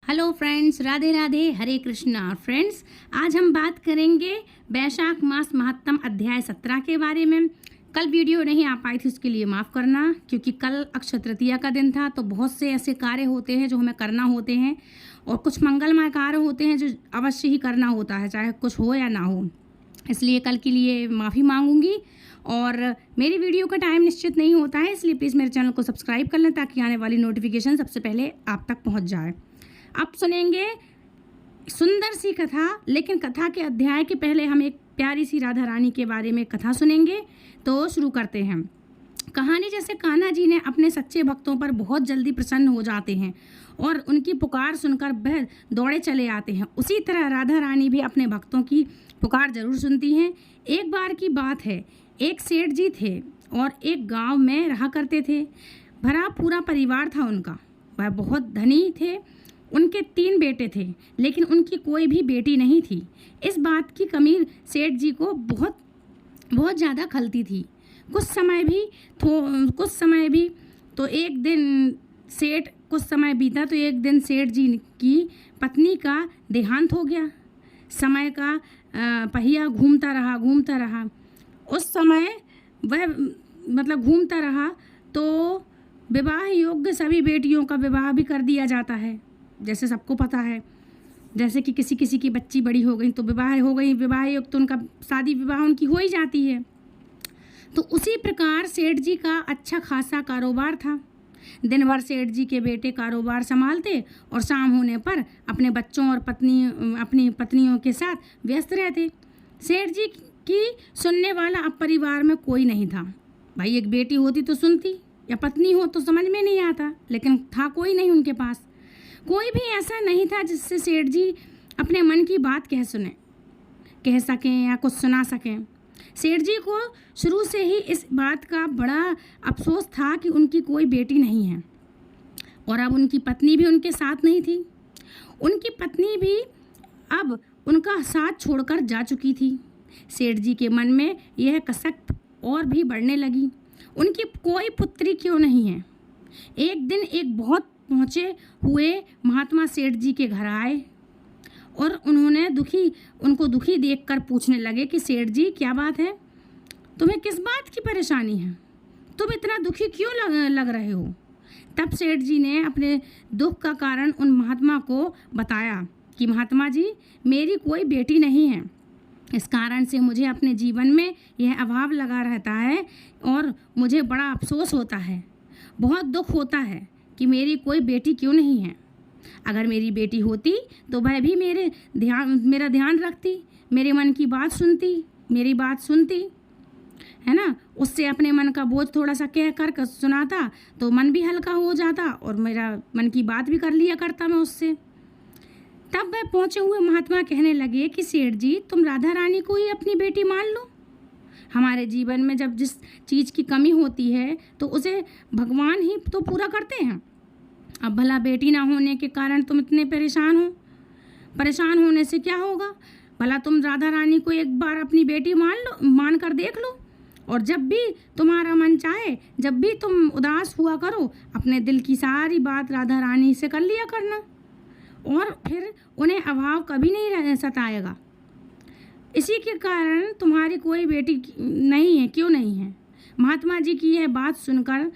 Hello friends, Radhe Radhe, हरे Krishna. Friends, आज हम बात करेंगे वैशाख मास महात्म अध्याय 17 के बारे में। कल वीडियो नहीं आ पाई थी, उसके लिए माफ़ करना, क्योंकि कल अक्षय तृतीया का दिन था। तो बहुत से ऐसे कार्य होते हैं जो हमें करना होते हैं, और कुछ मंगलमय कार्य होते हैं जो अवश्य ही करना होता है, चाहे कुछ हो या ना हो। इसलिए कल के लिए माफ़ी मांगूंगी। और मेरी वीडियो का टाइम निश्चित नहीं होता है, इसलिए प्लीज़ मेरे चैनल को सब्सक्राइब कर लें ताकि आने वाली नोटिफिकेशन सबसे पहले आप तक पहुंच जाए। अब सुनेंगे सुंदर सी कथा, लेकिन कथा के अध्याय के पहले हम एक प्यारी सी राधा रानी के बारे में कथा सुनेंगे। तो शुरू करते हैं। कहानी जैसे कान्हा जी ने अपने सच्चे भक्तों पर बहुत जल्दी प्रसन्न हो जाते हैं और उनकी पुकार सुनकर वह दौड़े चले आते हैं, उसी तरह राधा रानी भी अपने भक्तों की पुकार जरूर सुनती हैं। एक बार की बात है, एक सेठ जी थे और एक गांव में रहा करते थे। भरा पूरा परिवार था उनका। वह बहुत धनी थे। उनके 3 बेटे थे, लेकिन उनकी कोई भी बेटी नहीं थी। इस बात की कमी सेठ जी को बहुत ज़्यादा खलती थी। कुछ समय बीता तो एक दिन सेठ जी की पत्नी का देहांत हो गया। समय का पहिया घूमता रहा। उस समय वह घूमता रहा तो विवाह योग्य सभी बेटियों का विवाह भी कर दिया जाता है, जैसे सबको पता है। जैसे कि किसी की बच्ची बड़ी हो गई तो विवाह हो गई, विवाह योग तो उनका शादी विवाह उनकी हो ही जाती है। तो उसी प्रकार सेठ जी का अच्छा खासा कारोबार था। दिन भर सेठ जी के बेटे कारोबार संभालते और शाम होने पर अपने बच्चों और अपनी पत्नियों के साथ व्यस्त रहते। सेठ जी की सुनने वाला अब परिवार में कोई नहीं था। भाई, एक बेटी होती तो सुनती, या पत्नी हो तो समझ में नहीं आता, लेकिन था कोई नहीं उनके पास। कोई भी ऐसा नहीं था जिससे सेठ जी अपने मन की बात कह सकें या कुछ सुना सकें। सेठ जी को शुरू से ही इस बात का बड़ा अफसोस था कि उनकी कोई बेटी नहीं है, और अब उनकी पत्नी भी उनके साथ नहीं थी। उनकी पत्नी भी अब उनका साथ छोड़कर जा चुकी थी। सेठ जी के मन में यह कसक और भी बढ़ने लगी। उनकी कोई पुत्री क्यों नहीं है। एक दिन एक बहुत पहुँचे हुए महात्मा सेठ जी के घर आए और उनको दुखी देखकर पूछने लगे कि सेठ जी, क्या बात है? तुम्हें किस बात की परेशानी है? तुम इतना दुखी क्यों लग रहे हो? तब सेठ जी ने अपने दुख का कारण उन महात्मा को बताया कि महात्मा जी, मेरी कोई बेटी नहीं है। इस कारण से मुझे अपने जीवन में यह अभाव लगा रहता है और मुझे बड़ा अफसोस होता है, बहुत दुख होता है कि मेरी कोई बेटी क्यों नहीं है। अगर मेरी बेटी होती तो वह भी मेरा ध्यान रखती, मेरे मन की बात सुनती, मेरी बात सुनती, है ना। उससे अपने मन का बोझ थोड़ा सा कह कर सुनाता तो मन भी हल्का हो जाता और मेरा मन की बात भी कर लिया करता मैं उससे। तब वह पहुँचे हुए महात्मा कहने लगे कि सेठ जी, तुम राधा रानी को ही अपनी बेटी मान लो। हमारे जीवन में जब जिस चीज़ की कमी होती है तो उसे भगवान ही तो पूरा करते हैं। अब भला बेटी ना होने के कारण तुम इतने परेशान हो। परेशान होने से क्या होगा? भला तुम राधा रानी को एक बार अपनी बेटी मान कर देख लो, और जब भी तुम्हारा मन चाहे, जब भी तुम उदास हुआ करो, अपने दिल की सारी बात राधा रानी से कर लिया करना, और फिर उन्हें अभाव कभी नहीं सताएगा। इसी के कारण तुम्हारी कोई बेटी नहीं है, क्यों नहीं है। महात्मा जी की यह बात सुनकर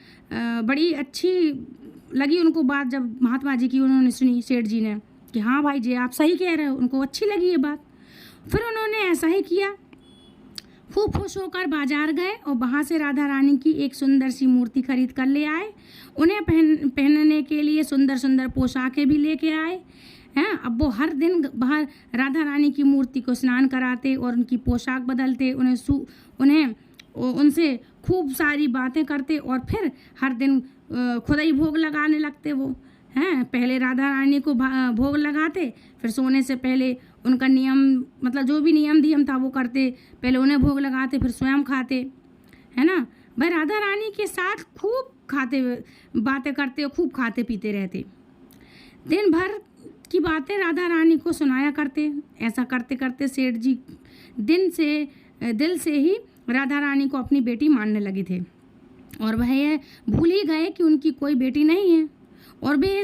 बड़ी अच्छी लगी उनको बात। जब महात्मा जी की उन्होंने सुनी सेठ जी ने कि हाँ भाई जी, आप सही कह रहे हो, उनको अच्छी लगी ये बात। फिर उन्होंने ऐसा ही किया। खूब खुश होकर बाजार गए और वहाँ से राधा रानी की एक सुंदर सी मूर्ति खरीद कर ले आए। उन्हें पहनने के लिए सुंदर सुंदर पोशाकें भी लेके आए हैं। अब वो हर दिन बाहर राधा रानी की मूर्ति को स्नान कराते और उनकी पोशाक बदलते, उनसे खूब सारी बातें करते, और फिर हर दिन खुद ही भोग लगाने लगते वो हैं। पहले राधा रानी को भोग लगाते, फिर सोने से पहले उनका नियम जो भी नियम धियम था वो करते। पहले उन्हें भोग लगाते, फिर स्वयं खाते, है ना। वह राधा रानी के साथ खूब बातें करते और खूब खाते पीते रहते। दिन भर की बातें राधा रानी को सुनाया करते। ऐसा करते करते सेठ जी दिल से ही राधा रानी को अपनी बेटी मानने लगे थे, और वह यह भूल ही गए कि उनकी कोई बेटी नहीं है। और वे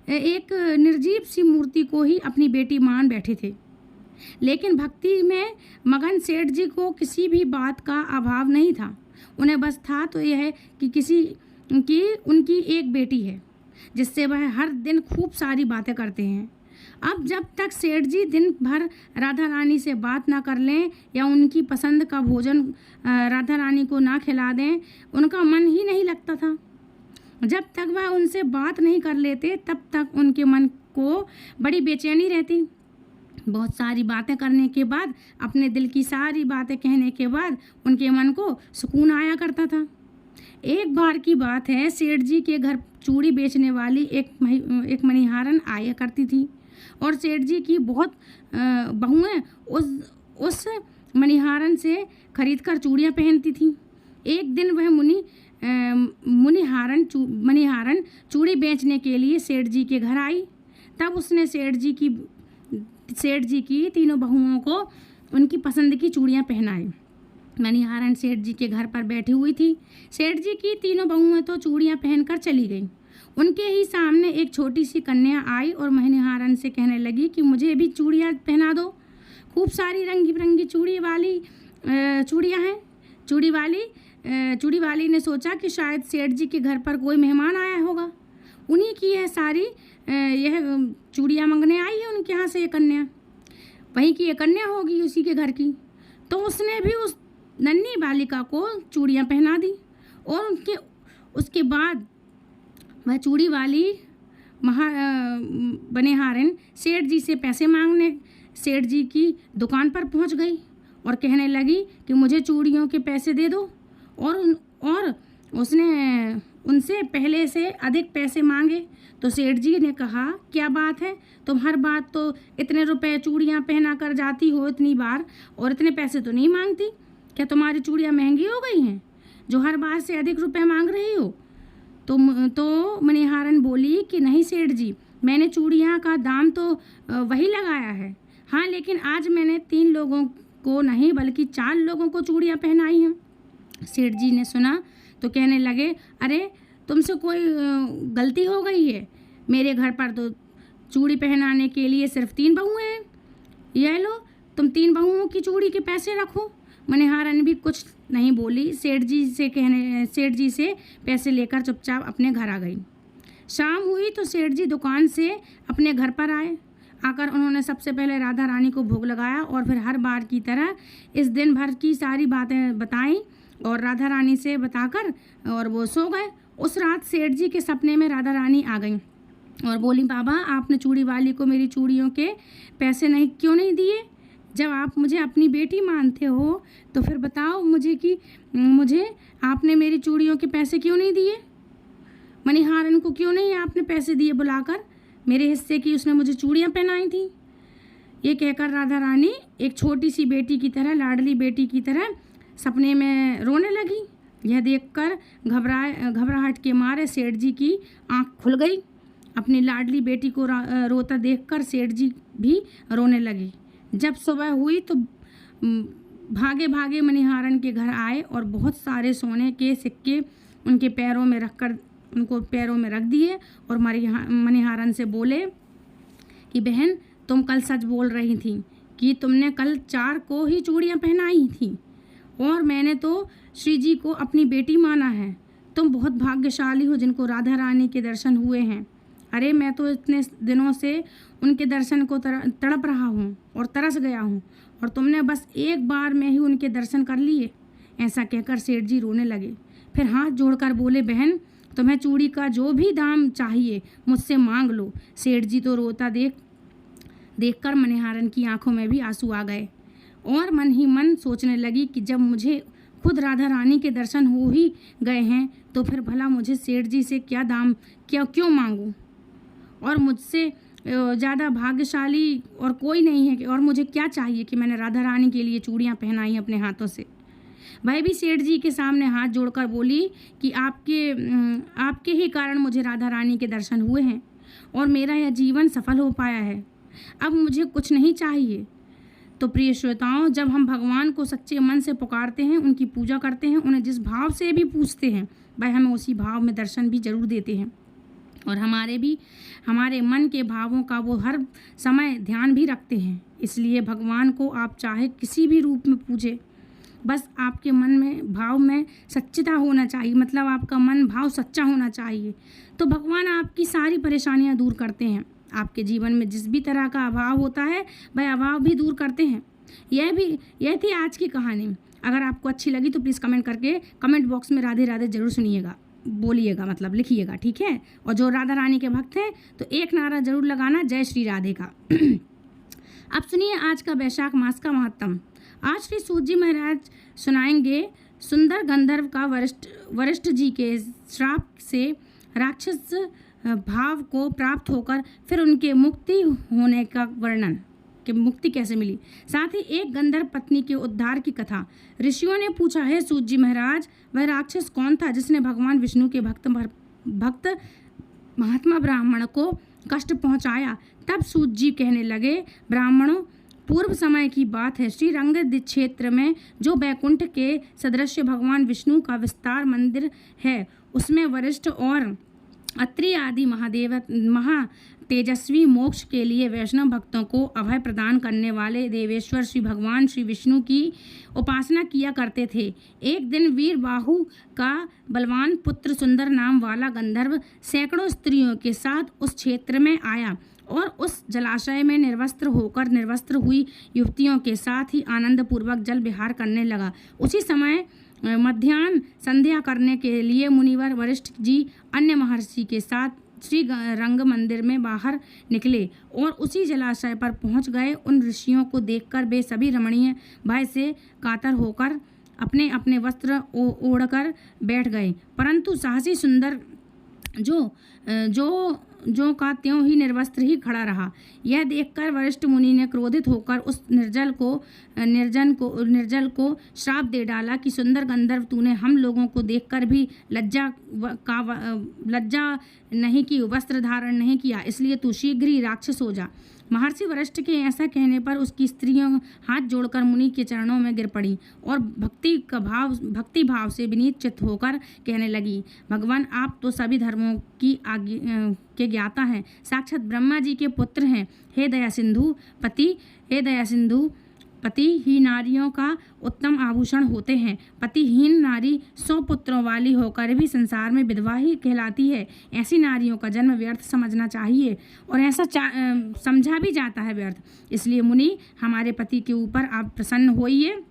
एक निर्जीव सी मूर्ति को ही अपनी बेटी मान बैठे थे। लेकिन भक्ति में मगन सेठ जी को किसी भी बात का अभाव नहीं था। उन्हें बस था तो यह कि उनकी एक बेटी है जिससे वह हर दिन खूब सारी बातें करते हैं। अब जब तक सेठ जी दिन भर राधा रानी से बात ना कर लें या उनकी पसंद का भोजन राधा रानी को ना खिला दें, उनका मन ही नहीं लगता था। जब तक वह उनसे बात नहीं कर लेते तब तक उनके मन को बड़ी बेचैनी रहती। बहुत सारी बातें करने के बाद, अपने दिल की सारी बातें कहने के बाद उनके मन को सुकून आया करता था। एक बार की बात है, सेठ जी के घर चूड़ी बेचने वाली एक मणिहारन आया करती थी और सेठ जी की बहुत बहुएं उस मणिहारन से खरीदकर चूड़ियाँ पहनती थीं। एक दिन वह मणिहारन चूड़ी बेचने के लिए सेठ जी के घर आई। तब उसने सेठ जी की तीनों बहुओं को उनकी पसंद की चूड़ियाँ पहनाई। मणिहारन सेठ जी के घर पर बैठी हुई थी। सेठ जी की तीनों बहुएं तो चूड़ियाँ पहनकर चली गईं। उनके ही सामने एक छोटी सी कन्या आई और मणिहारन से कहने लगी कि मुझे भी चूड़ियाँ पहना दो। खूब सारी रंगी बिरंगी चूड़ियाँ हैं। चूड़ी वाली ने सोचा कि शायद सेठ जी के घर पर कोई मेहमान आया होगा, उन्हीं की यह चूड़ियाँ मंगने आई है उनके यहाँ से। ये कन्या वहीं की ये कन्या होगी, उसी के घर की। तो उसने भी उस नन्ही बालिका को चूड़ियाँ पहना दी और उसके बाद वह चूड़ी वाली मणिहारन सेठ जी से पैसे मांगने सेठ जी की दुकान पर पहुंच गई और कहने लगी कि मुझे चूड़ियों के पैसे दे दो। और उसने उनसे पहले से अधिक पैसे मांगे। तो सेठ जी ने कहा, क्या बात है, तुम हर बात तो इतने रुपए चूड़ियाँ पहना कर जाती हो इतनी बार और इतने पैसे तो नहीं मांगती। क्या तुम्हारी चूड़ियाँ महंगी हो गई हैं जो हर बार से अधिक रुपए मांग रही हो? तो मणिहारन बोली कि नहीं सेठ जी, मैंने चूड़ियाँ का दाम तो वही लगाया है। हाँ, लेकिन आज मैंने 3 लोगों को नहीं बल्कि 4 लोगों को चूड़ियाँ पहनाई हैं। सेठ जी ने सुना तो कहने लगे, अरे तुमसे कोई गलती हो गई है। मेरे घर पर तो चूड़ी पहनाने के लिए सिर्फ 3 बहुएं हैं। यह लो, तुम 3 बहुओं की चूड़ी के पैसे रखो। मणिहारन भी कुछ नहीं बोली। सेठ जी से पैसे लेकर चुपचाप अपने घर आ गई। शाम हुई तो सेठ जी दुकान से अपने घर पर आए। आकर उन्होंने सबसे पहले राधा रानी को भोग लगाया और फिर हर बार की तरह इस दिन भर की सारी बातें बताईं और राधा रानी से बताकर और वो सो गए। उस रात सेठ जी के सपने में राधा रानी आ गई और बोली, बाबा आपने चूड़ी वाली को मेरी चूड़ियों के पैसे क्यों नहीं दिए? जब आप मुझे अपनी बेटी मानते हो तो फिर बताओ मुझे आपने मेरी चूड़ियों के पैसे क्यों नहीं दिए? मणिहारन को क्यों नहीं आपने पैसे दिए बुलाकर? मेरे हिस्से की उसने मुझे चूड़ियाँ पहनाई थी। ये कहकर राधा रानी एक छोटी सी बेटी की तरह, लाडली बेटी की तरह सपने में रोने लगी। यह देखकर घबराहट के मारे सेठ जी की आंख खुल गई। अपनी लाडली बेटी को रोता देखकर सेठ जी भी रोने लगे। जब सुबह हुई तो भागे भागे मणिहारन के घर आए और बहुत सारे सोने के सिक्के उनको पैरों में रख दिए और मणिहारन से बोले कि बहन, तुम कल सच बोल रही थी कि तुमने कल 4 को ही चूड़ियाँ पहनाई थी और मैंने तो श्री जी को अपनी बेटी माना है। तुम बहुत भाग्यशाली हो जिनको राधा रानी के दर्शन हुए हैं। अरे मैं तो इतने दिनों से उनके दर्शन को तड़प रहा हूँ और तरस गया हूँ और तुमने बस एक बार में ही उनके दर्शन कर लिए। ऐसा कहकर सेठ जी रोने लगे। फिर हाथ जोड़कर बोले, बहन तुम्हें चूड़ी का जो भी दाम चाहिए मुझसे मांग लो। सेठ जी तो रोता देखकर मणिहारन की आंखों में भी आंसू आ गए और मन ही मन सोचने लगी कि जब मुझे खुद राधा रानी के दर्शन हो ही गए हैं तो फिर भला मुझे सेठ जी से क्यों मांगूं? और मुझसे ज़्यादा भाग्यशाली और कोई नहीं है और मुझे क्या चाहिए कि मैंने राधा रानी के लिए चूड़ियाँ पहनाई अपने हाथों से। वह भी सेठ जी के सामने हाथ जोड़कर बोली कि आपके ही कारण मुझे राधा रानी के दर्शन हुए हैं और मेरा यह जीवन सफल हो पाया है। अब मुझे कुछ नहीं चाहिए। तो प्रिय श्रोताओं, जब हम भगवान को सच्चे मन से पुकारते हैं, उनकी पूजा करते हैं, उन्हें जिस भाव से भी पूछते हैं, वह हमें उसी भाव में दर्शन भी जरूर देते हैं। और हमारे मन के भावों का वो हर समय ध्यान भी रखते हैं। इसलिए भगवान को आप चाहे किसी भी रूप में पूजें, बस आपके मन में भाव में सच्चिता होना चाहिए, मतलब आपका मन भाव सच्चा होना चाहिए, तो भगवान आपकी सारी परेशानियां दूर करते हैं। आपके जीवन में जिस भी तरह का अभाव होता है वह अभाव भी दूर करते हैं। यह थी आज की कहानी। अगर आपको अच्छी लगी तो प्लीज़ कमेंट करके कमेंट बॉक्स में राधे राधे जरूर बोलिएगा, मतलब लिखिएगा, ठीक है। और जो राधा रानी के भक्त हैं तो एक नारा जरूर लगाना, जय श्री राधे का। अब सुनिए आज का वैशाख मास का महत्तम। आज श्री सूत जी महाराज सुनाएंगे सुंदर गंधर्व का वरिष्ठ जी के श्राप से राक्षस भाव को प्राप्त होकर फिर उनके मुक्ति होने का वर्णन कि मुक्ति कैसे मिली, साथ ही एक गंधर्व पत्नी के उद्धार की कथा। ऋषियों ने पूछा, है सूत जी महाराज, वह राक्षस कौन था जिसने भगवान विष्णु के भक्त महात्मा ब्राह्मण को कष्ट पहुंचाया? तब सूत जी कहने लगे, ब्राह्मणों, पूर्व समय की बात है। श्री रंग क्षेत्र में जो बैकुंठ के सदृश भगवान विष्णु का विस्तार मंदिर है, उसमें वरिष्ठ और अत्रि आदि महा तेजस्वी मोक्ष के लिए वैष्णव भक्तों को अभय प्रदान करने वाले देवेश्वर श्री भगवान श्री विष्णु की उपासना किया करते थे। एक दिन वीर बाहु का बलवान पुत्र सुंदर नाम वाला गंधर्व सैकड़ों स्त्रियों के साथ उस क्षेत्र में आया और उस जलाशय में निर्वस्त्र हुई युवतियों के साथ ही आनंद पूर्वक जल विहार करने लगा। उसी समय मध्याह्न संध्या करने के लिए मुनिवर वरिष्ठ जी अन्य महर्षि के साथ श्री रंग मंदिर में बाहर निकले और उसी जलाशय पर पहुंच गए। उन ऋषियों को देखकर वे सभी रमणीय भय से कातर होकर अपने अपने वस्त्र ओढ़कर बैठ गए, परंतु साहसी सुंदर जो का त्यों ही निर्वस्त्र ही खड़ा रहा। यह देखकर वरिष्ठ मुनि ने क्रोधित होकर उस निर्जल को श्राप दे डाला कि सुंदर गंधर्व, तूने हम लोगों को देखकर भी लज्जा नहीं की, वस्त्र धारण नहीं किया, इसलिए तू शीघ्र ही राक्षस हो जा। महर्षि वरिष्ठ के ऐसा कहने पर उसकी स्त्रियों हाथ जोड़कर मुनि के चरणों में गिर पड़ी और भक्ति भाव से विनीत चित्त होकर कहने लगी, भगवान, आप तो सभी धर्मों के ज्ञाता हैं, साक्षात ब्रह्मा जी के पुत्र हैं। हे दया सिंधु पति ही नारियों का उत्तम आभूषण होते हैं। पतिहीन नारी 100 पुत्रों वाली होकर भी संसार में विधवा ही कहलाती है। ऐसी नारियों का जन्म व्यर्थ समझना चाहिए और ऐसा समझा भी जाता है व्यर्थ। इसलिए मुनि, हमारे पति के ऊपर आप प्रसन्न होइए।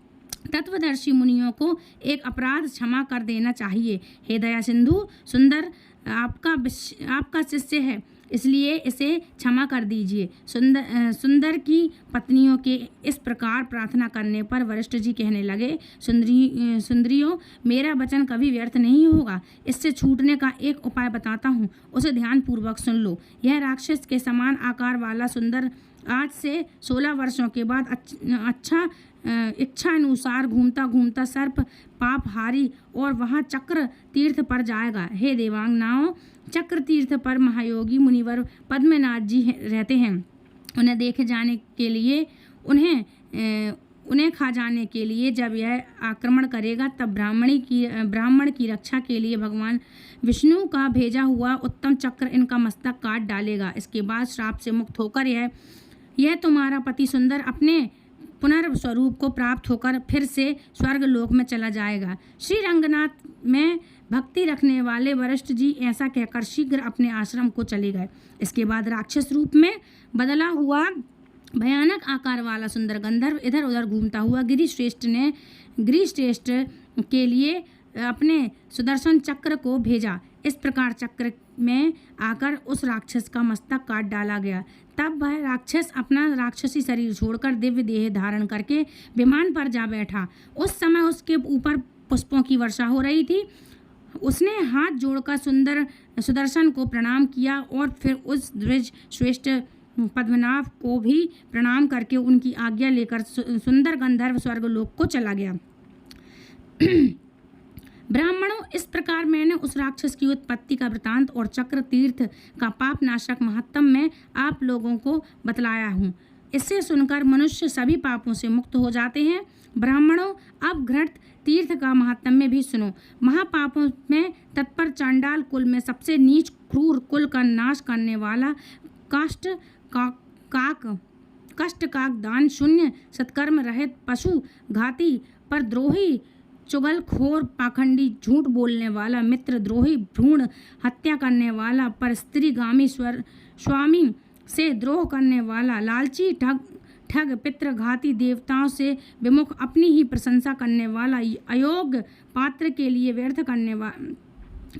तत्वदर्शी मुनियों को एक अपराध क्षमा कर देना चाहिए। हे दया सिंधु, सुंदर आपका शिष्य है, इसलिए इसे क्षमा कर दीजिए। सुंदर की पत्नियों के इस प्रकार प्रार्थना करने पर वरिष्ठ जी कहने लगे, सुंदरियों, मेरा वचन कभी व्यर्थ नहीं होगा। इससे छूटने का एक उपाय बताता हूँ, उसे ध्यानपूर्वक सुन लो। यह राक्षस के समान आकार वाला सुंदर आज से 16 वर्षों के बाद इच्छा अनुसार घूमता घूमता सर्प पापहारी और वहाँ चक्र तीर्थ पर जाएगा। हे देवांगनाओं, चक्र तीर्थ पर महायोगी मुनिवर पद्मनाथ जी रहते हैं। उन्हें उन्हें खा जाने के लिए जब यह आक्रमण करेगा, तब ब्राह्मण की रक्षा के लिए भगवान विष्णु का भेजा हुआ उत्तम चक्र इनका मस्तक काट डालेगा। इसके बाद श्राप से मुक्त होकर यह तुम्हारा पति सुंदर अपने पुनर्स्वरूप को प्राप्त होकर फिर से स्वर्ग लोक में चला जाएगा। श्री रंगनाथ में भक्ति रखने वाले वरिष्ठ जी ऐसा कहकर शीघ्र अपने आश्रम को चले गए। इसके बाद राक्षस रूप में बदला हुआ भयानक आकार वाला सुंदर गंधर्व इधर उधर घूमता हुआ गिरिश्रेष्ठ के लिए अपने सुदर्शन चक्र को भेजा। इस प्रकार चक्र में आकर उस राक्षस का मस्तक काट डाला गया। तब वह राक्षस अपना राक्षसी शरीर छोड़कर दिव्य देह धारण करके विमान पर जा बैठा। उस समय उसके ऊपर पुष्पों की वर्षा हो रही थी। उसने हाथ जोड़कर सुदर्शन को प्रणाम किया और फिर उस द्विज श्रेष्ठ पद्मनाभ को भी प्रणाम करके उनकी आज्ञा लेकर सुंदर गंधर्व स्वर्गलोक को चला गया। ब्राह्मणों, इस प्रकार मैंने उस राक्षस की उत्पत्ति का वृतांत और चक्र तीर्थ का पाप नाशक महत्तम में आप लोगों को बतलाया हूँ। इससे सुनकर मनुष्य सभी पापों से मुक्त हो जाते हैं। ब्राह्मणों, अब घृत तीर्थ का महात्म्य भी सुनो। महापापों में तत्पर चांडाल कुल में सबसे नीच क्रूर, कुल का नाश करने वाला, कष्ट काक, दान शून्य, सत्कर्म रहित, पशु घाती, परद्रोही, चुगलखोर, पाखंडी, झूठ बोलने वाला, मित्र द्रोही, भ्रूण हत्या करने वाला, पर स्त्रीगामी, स्वामी से द्रोह करने वाला, लालची, ठग, पितृघाती, देवताओं से विमुख, अपनी ही प्रशंसा करने वाला, अयोग्य पात्र के लिए व्यर्थ करने वाला,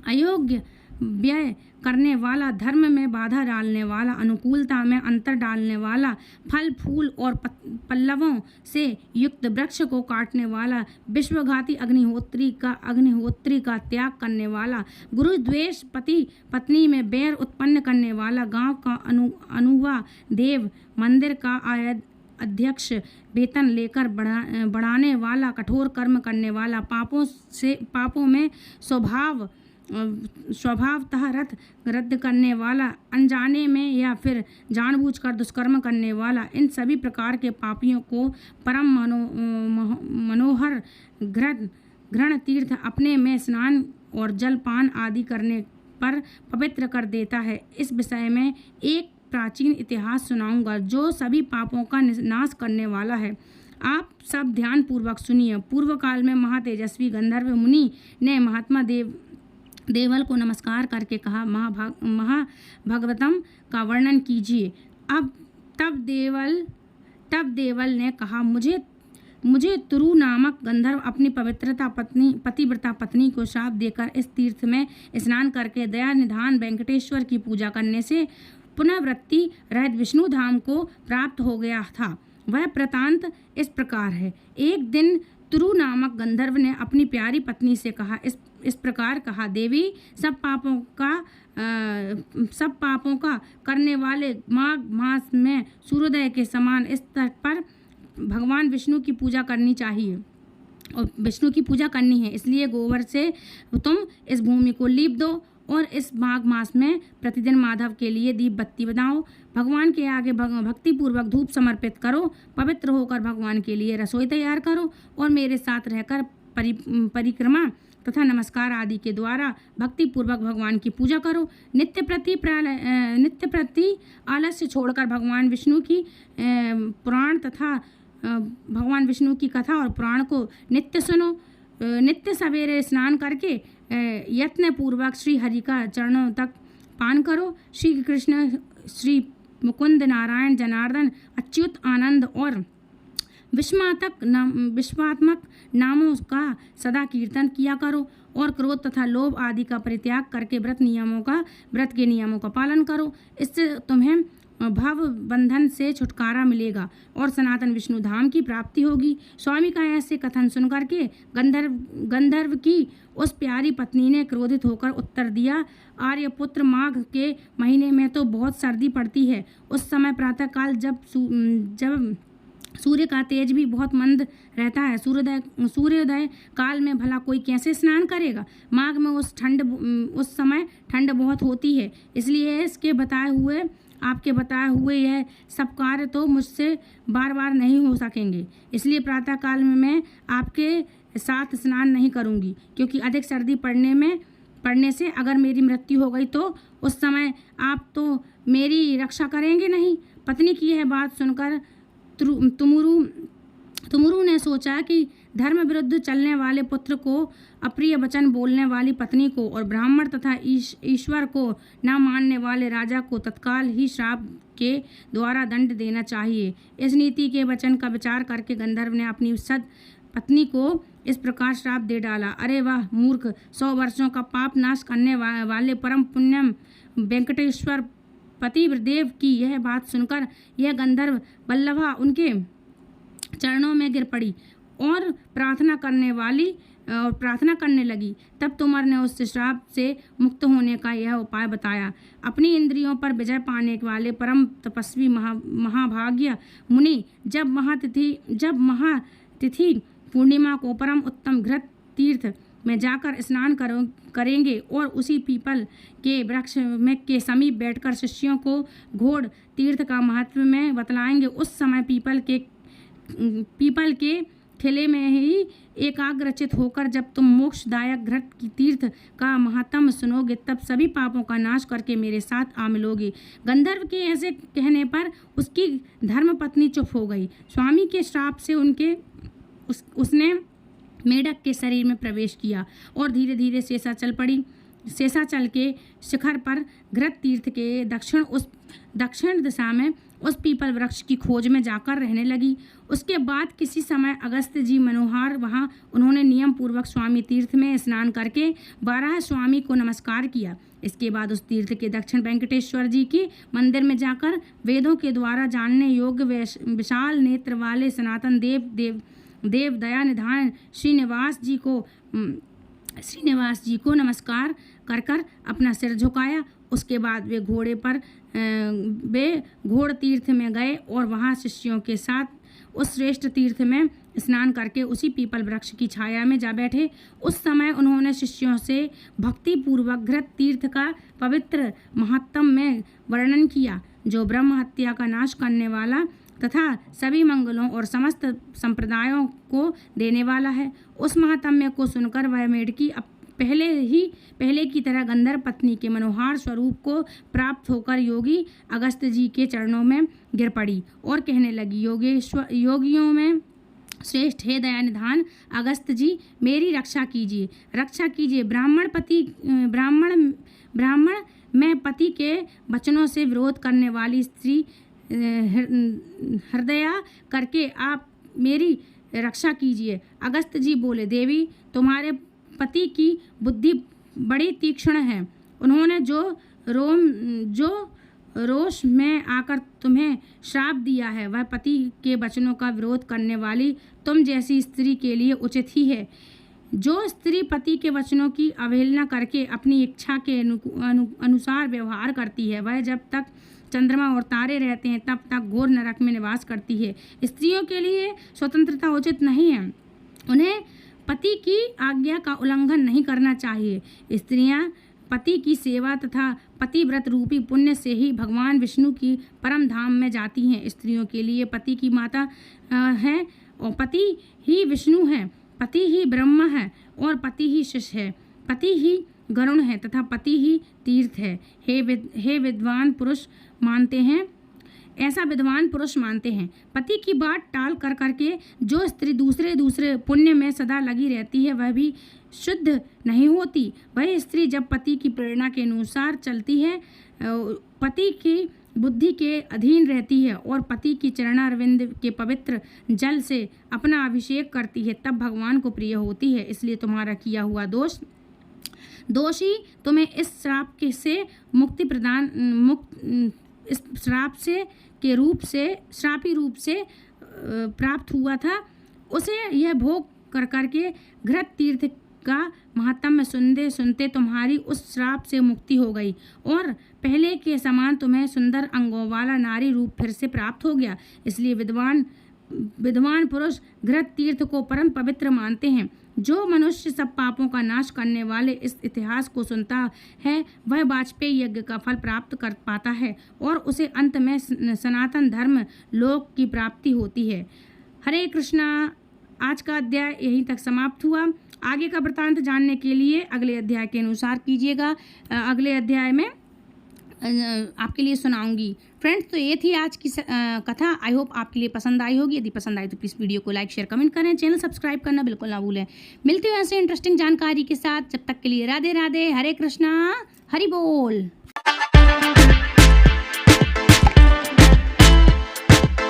अयोग्य व्यय करने वाला, धर्म में बाधा डालने वाला, अनुकूलता में अंतर डालने वाला, फल फूल और पल्लवों से युक्त वृक्ष को काटने वाला, विश्वघाती, अग्निहोत्री का त्याग करने वाला, गुरु द्वेष, पति पत्नी में बैर उत्पन्न करने वाला, गांव का अनुवा देव, मंदिर का अध्यक्ष, वेतन लेकर बढ़ाने वाला, कठोर कर्म करने वाला, पापों में स्वभावतः रद्द करने वाला, अनजाने में या फिर जानबूझकर दुष्कर्म करने वाला, इन सभी प्रकार के पापियों को परम मनोहर घृण तीर्थ अपने में स्नान और जलपान आदि करने पर पवित्र कर देता है। इस विषय में एक प्राचीन इतिहास सुनाऊंगा जो सभी पापों का नाश करने वाला है। आप सब ध्यान पूर्वक सुनिए। पूर्व काल में महातेजस्वी गंधर्व मुनि ने महात्मा देवल को नमस्कार करके कहा, महाभागवतम का वर्णन कीजिए। तब देवल ने कहा, मुझे तुरु नामक गंधर्व अपनी पतिव्रता पत्नी को श्राप देकर इस तीर्थ में स्नान करके दया निधान वेंकटेश्वर की पूजा करने से पुनर्वृत्ति रहित विष्णु धाम को प्राप्त हो गया था। वह वृतांत इस प्रकार है। एक दिन तुरु नामक गंधर्व ने अपनी प्यारी पत्नी से कहा, इस प्रकार कहा, देवी, सब पापों का करने वाले माघ मास में सूर्योदय के समान इस तट पर भगवान विष्णु की पूजा करनी चाहिए और विष्णु की पूजा करनी है। इसलिए गोबर से तुम इस भूमि को लीप दो और इस माघ मास में प्रतिदिन माधव के लिए दीप बत्ती बनाओ। भगवान के आगे भक्ति पूर्वक धूप समर्पित करो। पवित्र होकर भगवान के लिए रसोई तैयार करो और मेरे साथ रहकर परिक्रमा तथा नमस्कार आदि के द्वारा भक्ति पूर्वक भगवान की पूजा करो। नित्य प्रति आलस्य छोड़कर भगवान विष्णु की भगवान विष्णु की कथा और पुराण को नित्य सुनो। नित्य सवेरे स्नान करके यत्न पूर्वक श्री हरि का चरणों तक पान करो। श्री कृष्ण, श्री मुकुंद, नारायण, जनार्दन, अच्युत, आनंद और विश्वात्मक नामों का सदा कीर्तन किया करो और क्रोध तथा लोभ आदि का परित्याग करके व्रत के नियमों का पालन करो। इससे तुम्हें भव बंधन से छुटकारा मिलेगा और सनातन विष्णु धाम की प्राप्ति होगी। स्वामी का ऐसे कथन सुनकर के गंधर्व की उस प्यारी पत्नी ने क्रोधित होकर उत्तर दिया, आर्यपुत्र, माघ के महीने में तो बहुत सर्दी पड़ती है। उस समय प्रातःकाल जब सूर्य का तेज भी बहुत मंद रहता है, सूर्योदय काल में भला कोई कैसे स्नान करेगा। माघ में उस समय ठंड बहुत होती है। इसलिए आपके बताए हुए यह सब कार्य तो मुझसे बार बार नहीं हो सकेंगे। इसलिए प्रातःकाल में मैं आपके साथ स्नान नहीं करूंगी, क्योंकि अधिक सर्दी पड़ने से अगर मेरी मृत्यु हो गई तो उस समय आप तो मेरी रक्षा करेंगे नहीं। पत्नी की यह बात सुनकर तुमुरु ने सोचा कि धर्म विरुद्ध चलने वाले पुत्र को, अप्रिय वचन बोलने वाली पत्नी को और ब्राह्मण तथा ईश्वर को न मानने वाले राजा को तत्काल ही श्राप के द्वारा दंड देना चाहिए। इस नीति के वचन का विचार करके गंधर्व ने अपनी सद पत्नी को इस प्रकार श्राप दे डाला। अरे वाह मूर्ख, 100 वर्षों का पाप नाश करने वाले परम पुण्यम वेंकटेश्वर पतिदेव की यह बात सुनकर यह गंधर्व वल्लभा उनके चरणों में गिर पड़ी और प्रार्थना करने लगी। तब तुमर ने उस श्राप से मुक्त होने का यह उपाय बताया। अपनी इंद्रियों पर विजय पाने वाले परम तपस्वी महाभाग्य मुनि जब महातिथि पूर्णिमा को परम उत्तम घृत तीर्थ में जाकर स्नान करेंगे और उसी पीपल के वृक्ष में के समीप बैठकर शिष्यों को घोड़ तीर्थ का महत्व में बतलाएंगे। उस समय पीपल के ठेले में ही एकाग्रचित होकर जब तुम मोक्षदायक घृत की तीर्थ का महात्म सुनोगे तब सभी पापों का नाश करके मेरे साथ आ मिलोगे। गंधर्व के ऐसे कहने पर उसकी धर्मपत्नी चुप हो गई। स्वामी के श्राप से उसने मेढक के शरीर में प्रवेश किया और धीरे धीरे शेषा चल पड़ी। शेषा चल के शिखर पर घृत तीर्थ के दक्षिण दिशा में उस पीपल वृक्ष की खोज में जाकर रहने लगी। उसके बाद किसी समय अगस्त्य जी मनोहार वहाँ उन्होंने नियम पूर्वक स्वामी तीर्थ में स्नान करके बारह स्वामी को नमस्कार किया। इसके बाद उस तीर्थ के दक्षिण वेंकटेश्वर जी के मंदिर में जाकर वेदों के द्वारा जानने योग्य विशाल नेत्र वाले सनातन देव दया निधान श्रीनिवास जी को नमस्कार कर अपना सिर झुकाया। उसके बाद वे घोड़ तीर्थ में गए और वहाँ शिष्यों के साथ उस श्रेष्ठ तीर्थ में स्नान करके उसी पीपल वृक्ष की छाया में जा बैठे। उस समय उन्होंने शिष्यों से भक्ति पूर्वक घृत तीर्थ का पवित्र महात्म्य में वर्णन किया, जो ब्रह्म हत्या का नाश करने वाला तथा सभी मंगलों और समस्त संप्रदायों को देने वाला है। उस महात्म्य को सुनकर वह मेढकी पहले की तरह गंधर्व पत्नी के मनोहार स्वरूप को प्राप्त होकर योगी अगस्त्य जी के चरणों में गिर पड़ी और कहने लगी, योगियों में श्रेष्ठ हे दयानिधान अगस्त्य जी, मेरी रक्षा कीजिए। ब्राह्मण में पति के वचनों से विरोध करने वाली स्त्री हृदया करके आप मेरी रक्षा कीजिए। अगस्त्य जी बोले, देवी तुम्हारे पति की बुद्धि बड़ी तीक्ष्ण है। उन्होंने जो रोष में आकर तुम्हें श्राप दिया है वह पति के वचनों का विरोध करने वाली तुम जैसी स्त्री के लिए उचित ही है। जो स्त्री पति के वचनों की अवहेलना करके अपनी इच्छा के अनुसार व्यवहार करती है वह जब तक चंद्रमा और तारे रहते हैं तब तक घोर नरक में निवास करती है। स्त्रियों के लिए स्वतंत्रता उचित नहीं है। उन्हें पति की आज्ञा का उल्लंघन नहीं करना चाहिए। स्त्रियां पति की सेवा तथा पतिव्रत रूपी पुण्य से ही भगवान विष्णु की परम धाम में जाती हैं। स्त्रियों के लिए पति की माता है और पति ही विष्णु है, पति ही ब्रह्मा है और पति ही शिष है, पति ही गरुण है तथा पति ही तीर्थ है। हे विद्वान पुरुष मानते हैं पति की बात टाल करके जो स्त्री दूसरे पुण्य में सदा लगी रहती है वह भी शुद्ध नहीं होती। वह स्त्री जब पति की प्रेरणा के अनुसार चलती है, पति की बुद्धि के अधीन रहती है और पति की चरणारविंद के पवित्र जल से अपना अभिषेक करती है तब भगवान को प्रिय होती है। इसलिए तुम्हारा किया हुआ दोषी तुम्हें इस श्राप से मुक्ति प्रदान इस श्रापी रूप से प्राप्त हुआ था, उसे यह भोग करके घृत तीर्थ का महात्म्य सुनते तुम्हारी उस श्राप से मुक्ति हो गई और पहले के समान तुम्हें सुंदर अंगों वाला नारी रूप फिर से प्राप्त हो गया। इसलिए विद्वान पुरुष घृत तीर्थ को परम पवित्र मानते हैं। जो मनुष्य सब पापों का नाश करने वाले इस इतिहास को सुनता है वह वाजपेयी यज्ञ का फल प्राप्त कर पाता है और उसे अंत में सनातन धर्म लोक की प्राप्ति होती है। हरे कृष्णा। आज का अध्याय यहीं तक समाप्त हुआ। आगे का वृत्तांत जानने के लिए अगले अध्याय के अनुसार कीजिएगा। अगले अध्याय में आपके लिए सुनाऊंगी। फ्रेंड्स, तो ये थी आज की कथा। आई होप आपके लिए पसंद आई होगी। यदि पसंद आई तो प्लीज़ वीडियो को लाइक शेयर कमेंट करें, चैनल सब्सक्राइब करना बिल्कुल ना भूलें। मिलते हैं ऐसे इंटरेस्टिंग जानकारी के साथ। जब तक के लिए राधे राधे, हरे कृष्णा, हरि बोल।